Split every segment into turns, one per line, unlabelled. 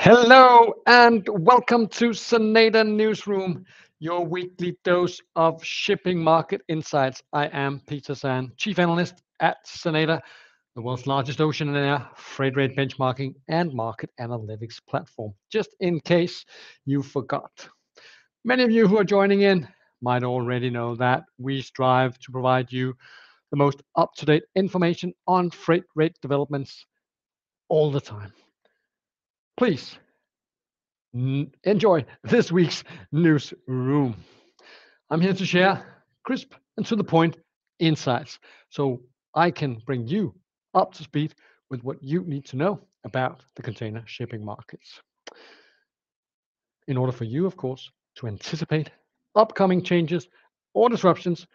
Hello and welcome to Xeneta Newsroom, your weekly dose of shipping market insights. I am Peter San, Chief Analyst at Xeneta, the world's largest ocean and air freight rate benchmarking and market analytics platform. Just in case you forgot. Many of you who are joining in might already know that we strive to provide you the most up-to-date information on freight rate developments all the time. Please enjoy this week's newsroom. I'm here to share crisp and to the point insights so I can bring you up to speed with what you need to know about the container shipping markets. In order for you, of course, to anticipate upcoming changes or disruptions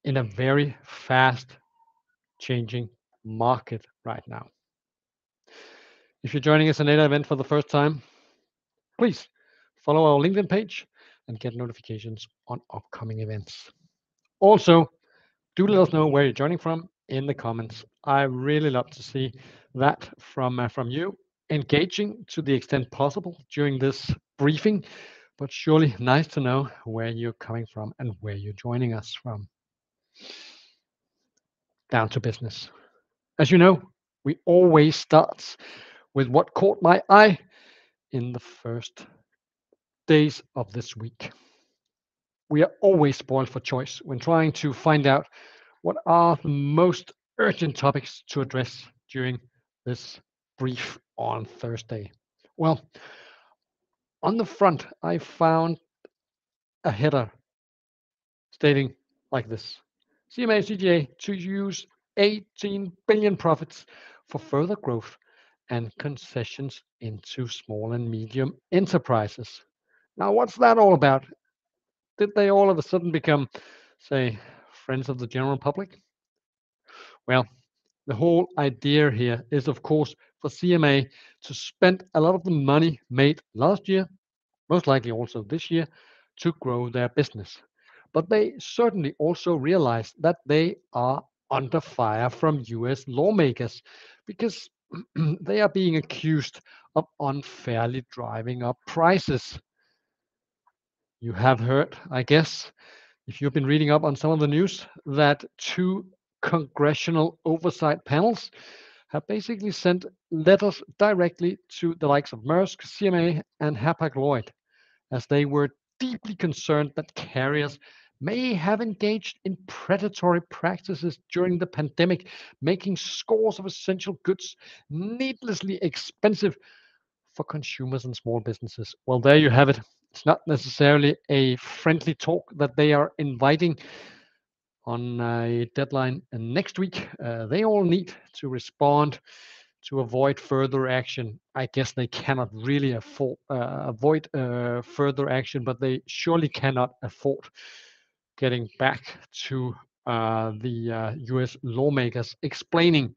in a very fast changing market right now. If you're joining us in an event for the first time, please follow our LinkedIn page and get notifications on upcoming events. Also, do let us know where you're joining from in the comments. I really love to see that from you, engaging to the extent possible during this briefing, but surely nice to know where you're coming from and where you're joining us from. Down to business. As you know, we always start with what caught my eye in the first days of this week. We are always spoiled for choice when trying to find out what are the most urgent topics to address during this brief on Thursday. Well, on the front, I found a header stating like this: CMA CGA to use 18 billion profits for further growth and concessions into small and medium enterprises. Now, what's that all about? Did they all of a sudden become, say, friends of the general public? Well, the whole idea here is, of course, for CMA to spend a lot of the money made last year, most likely also this year, to grow their business. But they certainly also realize that they are under fire from US lawmakers because they are being accused of unfairly driving up prices. You have heard, I guess, if you've been reading up on some of the news, that two congressional oversight panels have basically sent letters directly to the likes of Maersk, CMA, and Hapag-Lloyd, as they were deeply concerned that carriers may have engaged in predatory practices during the pandemic, making scores of essential goods needlessly expensive for consumers and small businesses. Well, there you have it. It's not necessarily a friendly talk that they are inviting on a deadline next week. They all need to respond to avoid further action. I guess they cannot really avoid further action, but they surely cannot afford getting back to the US lawmakers explaining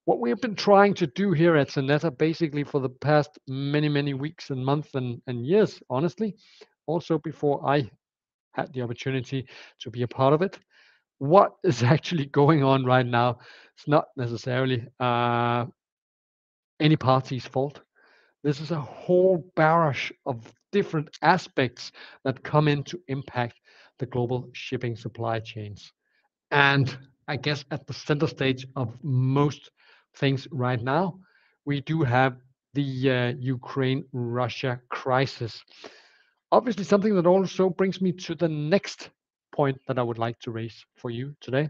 what we have been trying to do here at Xeneta basically for the past many weeks and months and years, honestly, also before I had the opportunity to be a part of it. What is actually going on right now? It's not necessarily any party's fault. This is a whole barrage of different aspects that come in to impact the global shipping supply chains. And I guess at the center stage of most things right now, we do have the Ukraine Russia crisis. Obviously, something that also brings me to the next point that I would like to raise for you today.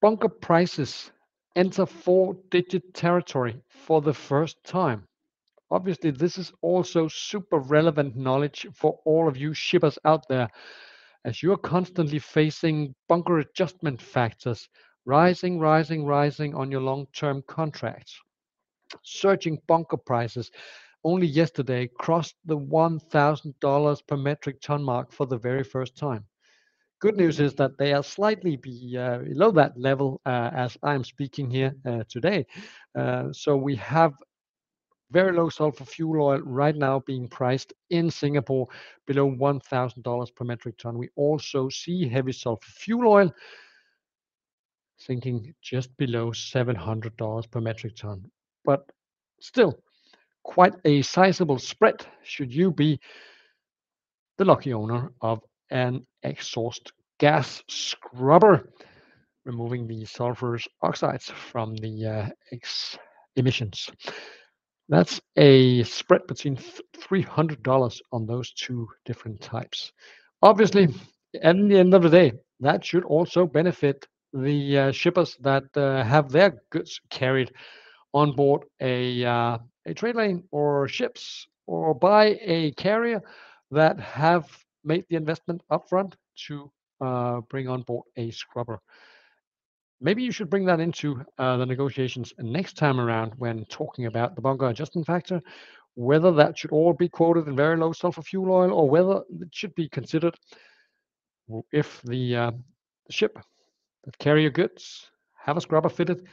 Bunker prices enter four-digit territory for the first time. Obviously, this is also super relevant knowledge for all of you shippers out there, as you're constantly facing bunker adjustment factors rising on your long-term contracts. Surging bunker prices only yesterday crossed the $1,000 per metric ton mark for the very first time. Good news is that they are slightly below that level as I'm speaking here today. So we have very low sulfur fuel oil right now being priced in Singapore below $1,000 per metric ton. We also see heavy sulfur fuel oil sinking just below $700 per metric ton. But Still, quite a sizable spread should you be the lucky owner of an exhaust gas scrubber, removing the sulfurous oxides from the emissions. That's a spread between $300 on those two different types. Obviously, at the end of the day, that should also benefit the shippers that have their goods carried on board a trade lane or ships or by a carrier that have made the investment upfront to bring on board a scrubber. Maybe you should bring that into the negotiations next time around when talking about the bunker adjustment factor, whether that should all be quoted in very low sulfur fuel oil or whether it should be considered if the ship that carry your goods have a scrubber fitted,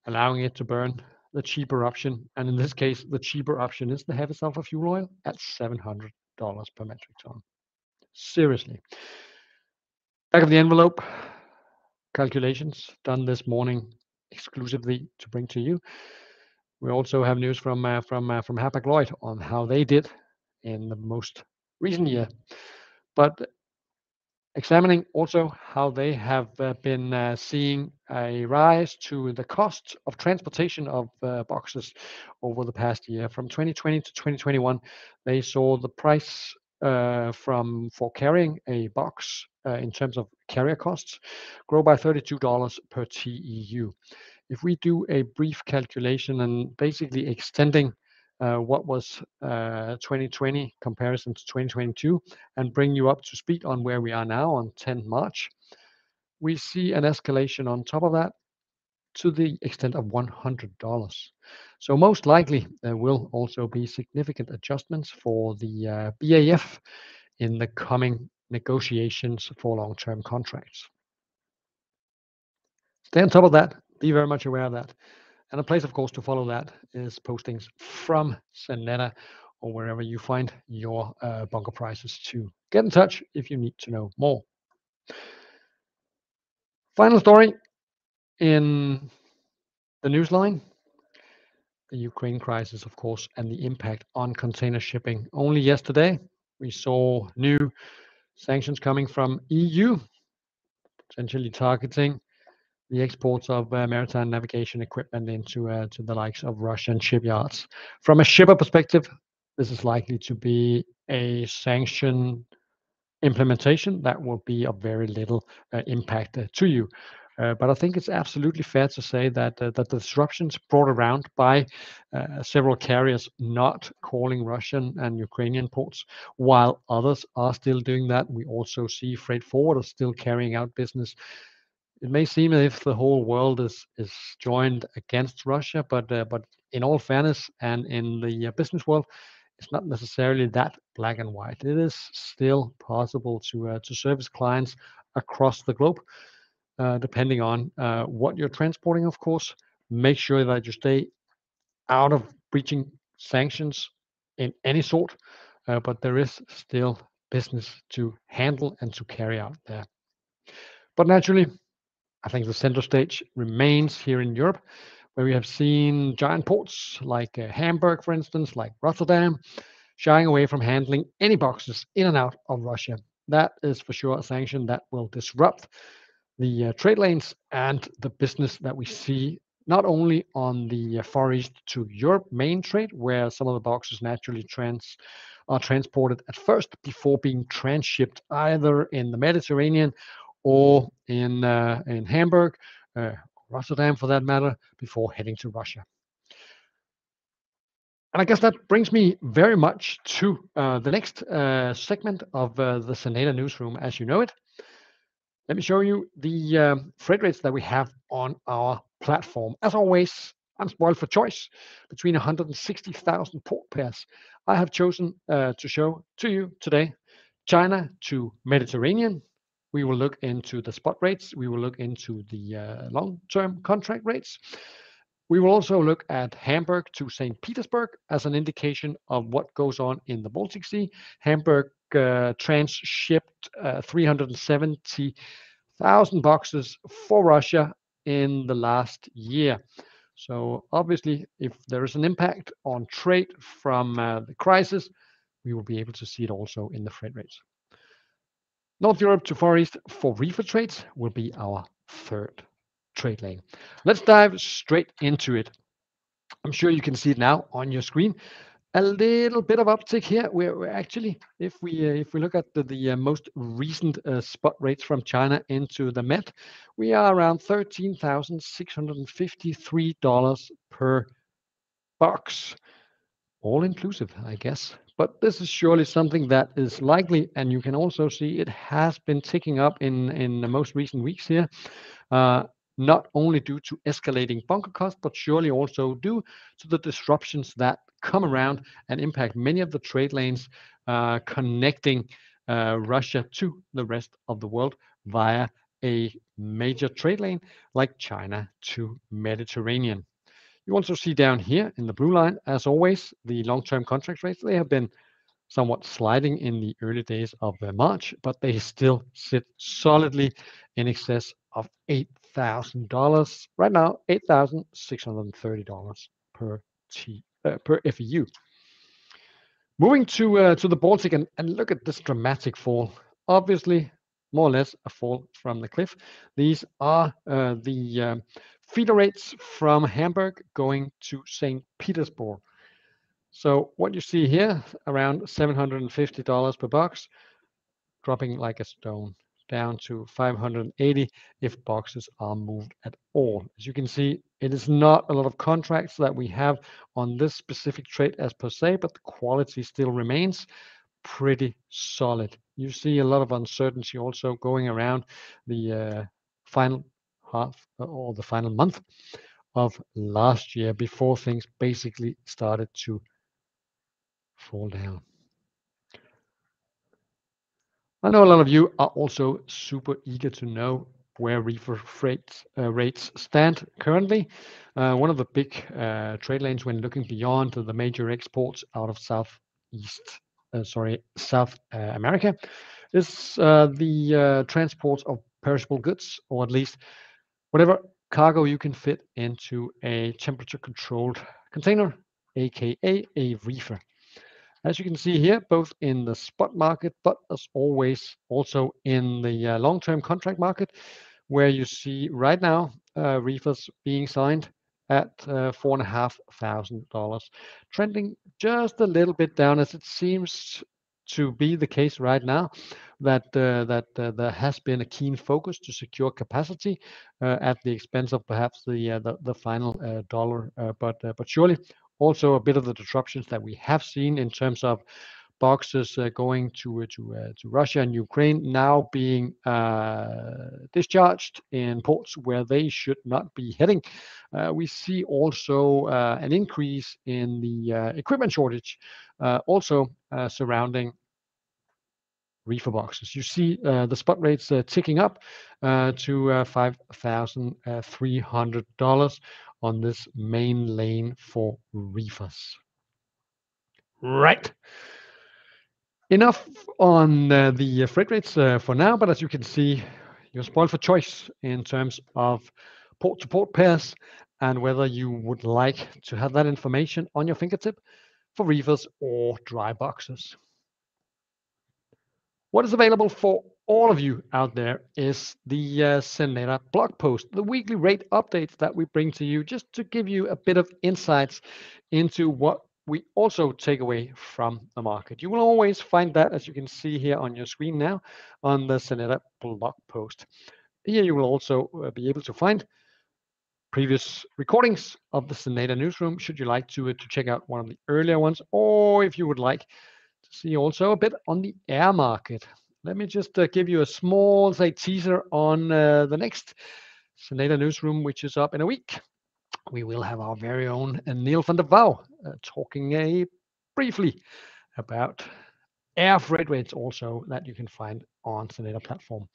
allowing it to burn the cheaper option. And in this case, the cheaper option is the heavy sulfur fuel oil at $700 per metric ton. Seriously. Back of the envelope calculations done this morning exclusively to bring to you. We also have news from Hapag-Lloyd on how they did in the most recent year, but examining also how they have been seeing a rise to the cost of transportation of boxes over the past year. From 2020 to 2021, they saw the price for carrying a box in terms of carrier costs grow by $32 per TEU. If we do a brief calculation and basically extending what was 2020 comparison to 2022 and bring you up to speed on where we are now on 10 March, we see an escalation on top of that to the extent of $100. So most likely there will also be significant adjustments for the BAF in the coming negotiations for long-term contracts. Stay on top of that. Be very much aware of that. And a place, of course, to follow that is postings from Xeneta or wherever you find your bunker prices to get in touch if you need to know more. Final story in the newsline, the Ukraine crisis, of course, and the impact on container shipping. Only yesterday, we saw new sanctions coming from EU, essentially targeting the exports of maritime navigation equipment into to the likes of Russian shipyards. From a shipper perspective, this is likely to be a sanction implementation that will be of very little impact to you. But I think it's absolutely fair to say that that the disruptions brought around by several carriers not calling Russian and Ukrainian ports, while others are still doing that. We also see freight forwarders still carrying out business. It may seem as if the whole world is joined against Russia, but in all fairness and in the business world, it's not necessarily that black and white. It is still possible to service clients across the globe, depending on what you're transporting. Of course, make sure that you stay out of breaching sanctions in any sort, but there is still business to handle and to carry out there. But naturally, I think the center stage remains here in Europe, where we have seen giant ports like Hamburg, for instance, like Rotterdam, shying away from handling any boxes in and out of Russia. That is for sure a sanction that will disrupt the trade lanes and the business that we see not only on the Far East to Europe main trade, where some of the boxes naturally are transported at first before being transshipped either in the Mediterranean or in Hamburg, Rotterdam for that matter, before heading to Russia. And I guess that brings me very much to the next segment of the Xeneta Newsroom as you know it. Let me show you the freight rates that we have on our platform. As always, I'm spoiled for choice between 160,000 port pairs. I have chosen to show to you today China to Mediterranean. We will look into the spot rates. We will look into the long-term contract rates. We will also look at Hamburg to St. Petersburg as an indication of what goes on in the Baltic Sea. Hamburg transshipped 370,000 boxes for Russia in the last year. So obviously, if there is an impact on trade from the crisis, we will be able to see it also in the freight rates. North Europe to Far East for reefer trades will be our third trade lane. Let's dive straight into it. I'm sure you can see it now on your screen. A little bit of uptick here. We're actually, if we look at the most recent spot rates from China into the Met, we are around $13,653 per box, all inclusive, I guess. But this is surely something that is likely, and you can also see it has been ticking up in the most recent weeks here. Uh, not only due to escalating bunker costs, but surely also due to the disruptions that come around and impact many of the trade lanes connecting Russia to the rest of the world via a major trade lane like China to Mediterranean. You also see down here in the blue line, as always, the long-term contract rates. They have been somewhat sliding in the early days of March, but they still sit solidly in excess of $8,000. Right now, $8,630 per FEU. Moving to the Baltic and look at this dramatic fall. Obviously, more or less a fall from the cliff. These are the feeder rates from Hamburg going to St. Petersburg. So what you see here, around $750 per box, dropping like a stone down to 580 if boxes are moved at all. As you can see, it is not a lot of contracts that we have on this specific trade as per se, but the quality still remains pretty solid. You see a lot of uncertainty also going around the final half or the final month of last year before things basically started to fall down. I know a lot of you are also super eager to know where reefer freight rates stand currently. One of the big trade lanes when looking beyond the major exports out of South America is the transport of perishable goods, or at least whatever cargo you can fit into a temperature-controlled container, aka a reefer. As you can see here, both in the spot market, but as always, also in the long-term contract market, where you see right now reefers being signed at $4,500, trending just a little bit down, as it seems to be the case right now, that there has been a keen focus to secure capacity at the expense of perhaps the final dollar, but surely also a bit of the disruptions that we have seen in terms of boxes going to Russia and Ukraine now being discharged in ports where they should not be heading. We see also an increase in the equipment shortage, also surrounding reefer boxes. You see the spot rates ticking up to $5,300 on this main lane for reefers. Right. Enough on the freight rates for now, but as you can see, you're spoiled for choice in terms of port-to-port pairs and whether you would like to have that information on your fingertip for reefers or dry boxes. What is available for all of you out there is the Xeneta blog post, the weekly rate updates that we bring to you just to give you a bit of insights into what we also take away from the market. You will always find that, as you can see here on your screen now, on the Xeneta blog post. Here you will also be able to find previous recordings of the Xeneta Newsroom, should you like to check out one of the earlier ones, or if you would like to see also a bit on the air market. Let me just give you a small, say, teaser on the next Xeneta Newsroom, which is up in a week. We will have our very own Neil van der Wouw talking briefly about air freight rates also that you can find on Xeneta platform.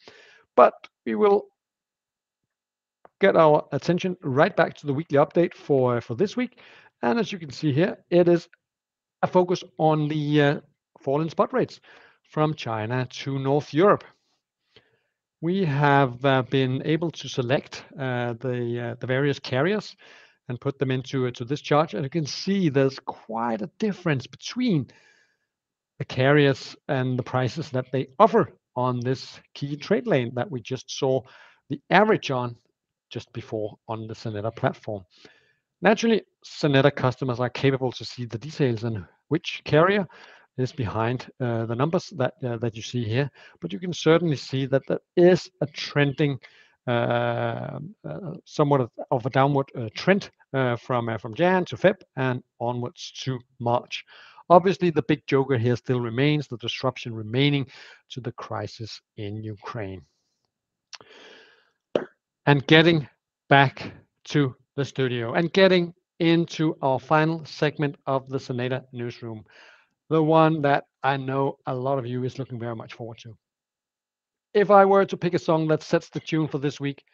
But we will get our attention right back to the weekly update for this week. And as you can see here, it is a focus on the fall in spot rates from China to North Europe. We have been able to select the various carriers and put them into to this chart, and you can see there's quite a difference between the carriers and the prices that they offer on this key trade lane that we just saw the average on just before on the Xeneta platform. Naturally, Xeneta customers are capable to see the details and which carrier is behind the numbers that you see here, but you can certainly see that there is a trending, somewhat of a downward trend from Jan to Feb and onwards to March. Obviously, the big joker here still remains the disruption remaining to the crisis in Ukraine. And getting back to the studio and getting into our final segment of the Xeneta Newsroom, the one that I know a lot of you is looking very much forward to. If I were to pick a song that sets the tune for this week,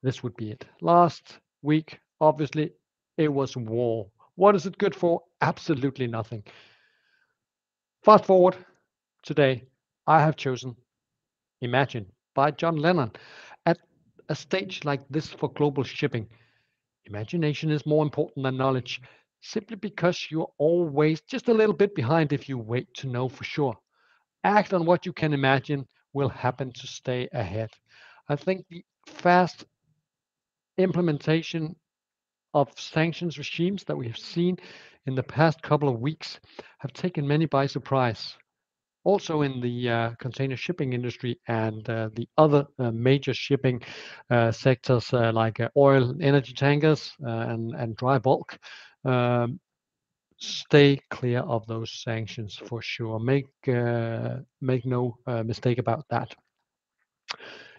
this would be it. Last week, obviously, it was war. What is it good for? Absolutely nothing. Fast forward today, I have chosen Imagine by John Lennon. At a stage like this for global shipping, imagination is more important than knowledge, simply because you're always just a little bit behind if you wait to know for sure. Act on what you can imagine will happen to stay ahead. I think the fast implementation of sanctions regimes that we have seen in the past couple of weeks have taken many by surprise. Also in the container shipping industry and the other major shipping sectors like oil, energy tankers, and dry bulk, um, stay clear of those sanctions for sure. Make no mistake about that.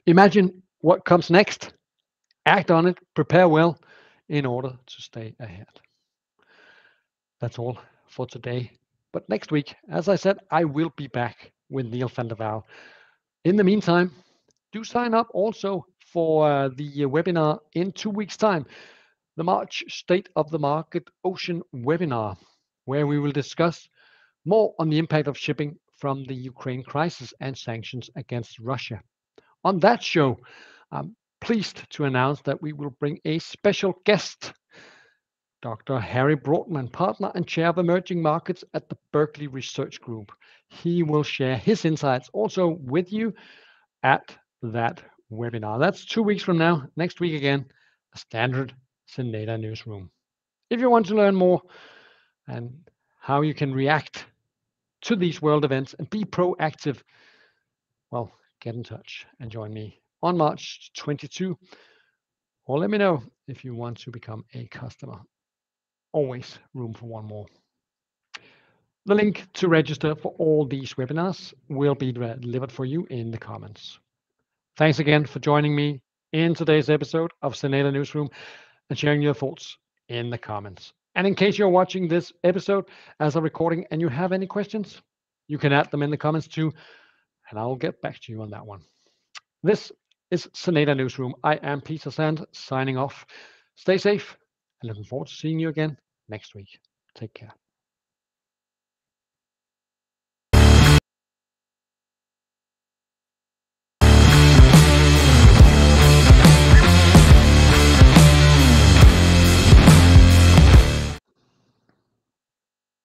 Imagine what comes next. Act on it. Prepare well in order to stay ahead. That's all for today. But next week, as I said, I will be back with Neil van der Waal. In the meantime, do sign up also for the webinar in 2 weeks' time, the March State of the Market Ocean webinar, where we will discuss more on the impact of shipping from the Ukraine crisis and sanctions against Russia. On that show, I'm pleased to announce that we will bring a special guest, Dr. Harry Broadman, partner and chair of emerging markets at the Berkeley Research Group. He will share his insights also with you at that webinar. That's 2 weeks from now. Next week again, a standard Xeneta Newsroom. If you want to learn more and how you can react to these world events and be proactive, well, get in touch and join me on March 22, or let me know if you want to become a customer. Always room for one more. The link to register for all these webinars will be delivered for you in the comments. Thanks again for joining me in today's episode of Xeneta Newsroom and sharing your thoughts in the comments. And in case you're watching this episode as a recording and you have any questions, you can add them in the comments too, and I'll get back to you on that one. This is Xeneta Newsroom. I am Peter Sand signing off. Stay safe and looking forward to seeing you again next week. Take care.